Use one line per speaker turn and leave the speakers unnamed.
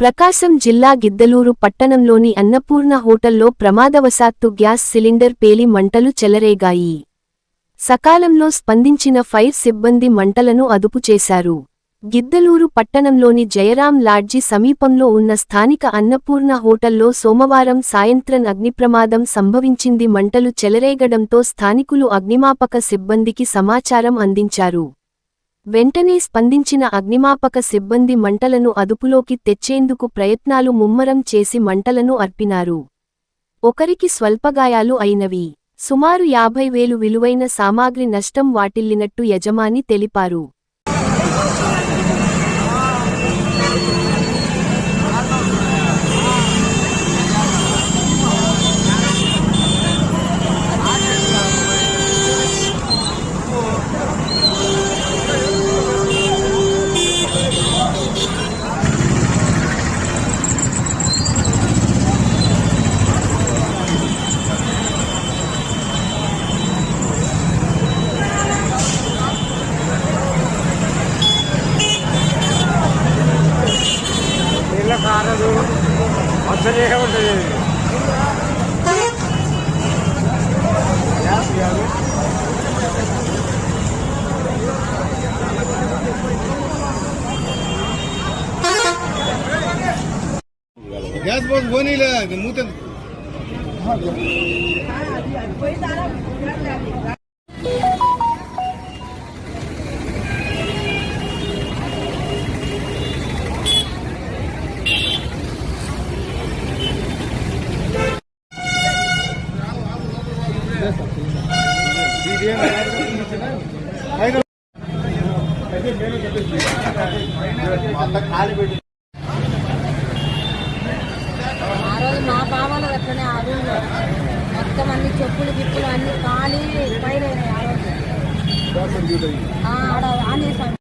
ప్రకాశం జిల్లా గిద్దలూరు పట్టణంలోని అన్నపూర్ణ హోటల్లో ప్రమాదవశాత్తు గ్యాస్ సిలిండర్ పేలి మంటలు చెలరేగాయి. సకాలంలో స్పందించిన ఫైర్ సిబ్బంది మంటలను అదుపు చేశారు. గిద్దలూరు పట్టణంలోని జయరాం లాడ్జి సమీపంలో ఉన్న స్థానిక అన్నపూర్ణ హోటల్లో సోమవారం సాయంత్రం అగ్నిప్రమాదం సంభవించింది. మంటలు చెలరేగడంతో స్థానికులు అగ్నిమాపక సిబ్బందికి సమాచారం అందించారు. వెంటనే స్పందించిన అగ్నిమాపక సిబ్బంది మంటలను అదుపులోకి తెచ్చేందుకు ప్రయత్నాలు ముమ్మరం చేసి మంటలను అర్పినారు. ఒకరికి స్వల్పగాయాలు అయినవి. సుమారు 50,000 విలువైన సామాగ్రి నష్టం వాటిల్లినట్టు యజమాని తెలిపారు.
కారదు అసలే ఉంటుంది. గ్యాస్ బాక్స్ పోనీలే మూత
మా బావలు అట్లనే ఆ రూమ్లో మొత్తం అన్ని చెప్పులు గిప్పులు అన్ని ఖాళీ పైన ఆడ ఆనేసాను.